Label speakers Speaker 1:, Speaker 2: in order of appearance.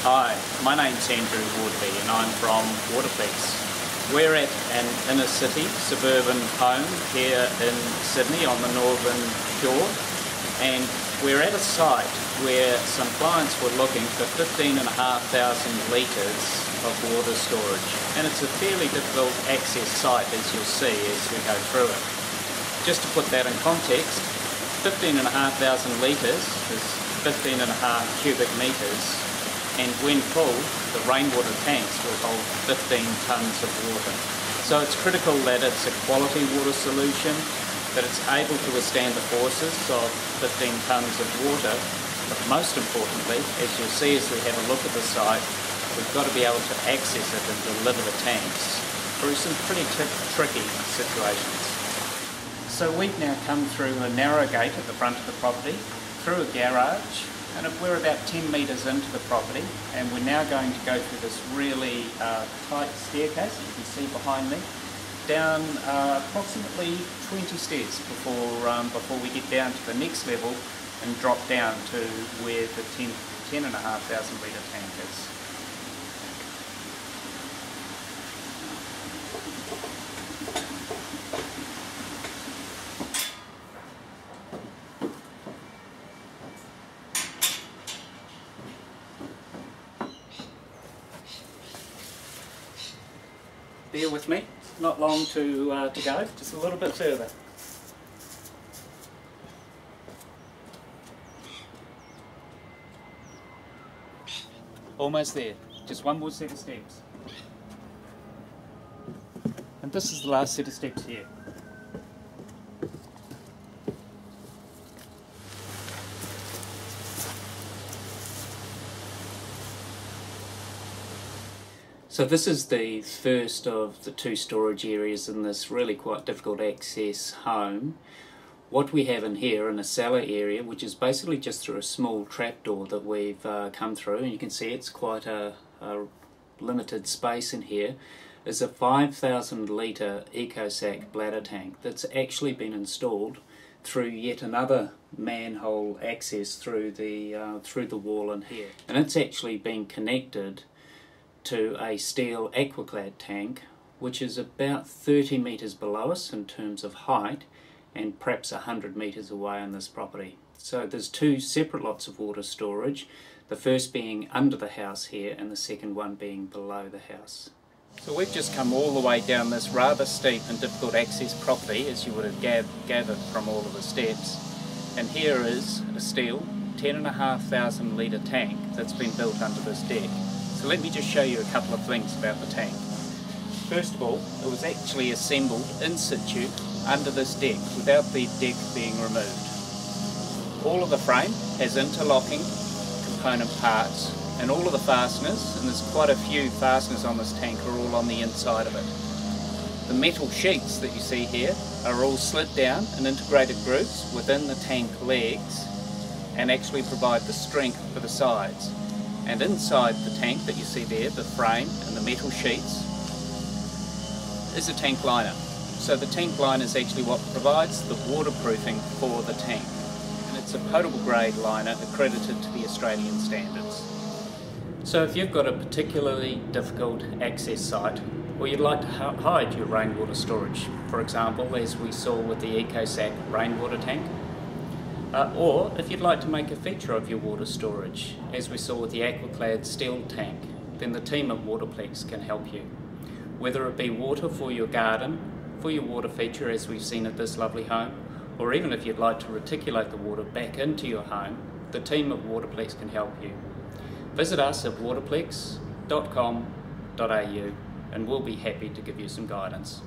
Speaker 1: Hi, my name's Andrew Woodley and I'm from Waterplex. We're at an inner city suburban home here in Sydney on the northern shore, and we're at a site where some clients were looking for 15,500 litres of water storage, and it's a fairly difficult access site, as you'll see as we go through it. Just to put that in context, 15,500 litres is 15.5 cubic metres, and when full, the rainwater tanks will hold 15 tonnes of water. So it's critical that it's a quality water solution, that it's able to withstand the forces of 15 tonnes of water, but most importantly, as you'll see as we have a look at the site, we've got to be able to access it and deliver the tanks through some pretty tricky situations. So we've now come through a narrow gate at the front of the property, through a garage, and we're about 10 metres into the property, and we're now going to go through this really tight staircase, you can see behind me, down approximately 20 steps before we get down to the next level and drop down to where the 10,500 litre tank is. Bear with me, not long to go, just a little bit further. Almost there, just one more set of steps. And this is the last set of steps here. So this is the first of the two storage areas in this really quite difficult access home. What we have in here in a cellar area, which is basically just through a small trapdoor that we've come through, and you can see it's quite a limited space in here, is a 5,000 litre EcoSac bladder tank that's actually been installed through yet another manhole access through the wall in here. And it's actually been connected to a steel aquaclad tank, which is about 30 metres below us in terms of height and perhaps 100 metres away on this property. So there's two separate lots of water storage, the first being under the house here and the second one being below the house. So we've just come all the way down this rather steep and difficult access property, as you would have gathered from all of the steps, and here is a steel 10,500 litre tank that's been built under this deck. So let me just show you a couple of things about the tank. First of all, it was actually assembled in situ under this deck without the deck being removed. All of the frame has interlocking component parts, and all of the fasteners, and there's quite a few fasteners on this tank, are all on the inside of it. The metal sheets that you see here are all slid down in integrated grooves within the tank legs and actually provide the strength for the sides. And inside the tank that you see there, the frame and the metal sheets, is a tank liner. So the tank liner is actually what provides the waterproofing for the tank. And it's a potable grade liner accredited to the Australian standards. So if you've got a particularly difficult access site, or you'd like to hide your rainwater storage, for example, as we saw with the EcoSac rainwater tank, or if you'd like to make a feature of your water storage, as we saw with the aquaclad steel tank, then the team at Waterplex can help you. Whether it be water for your garden, for your water feature as we've seen at this lovely home, or even if you'd like to reticulate the water back into your home, the team at Waterplex can help you. Visit us at waterplex.com.au and we'll be happy to give you some guidance.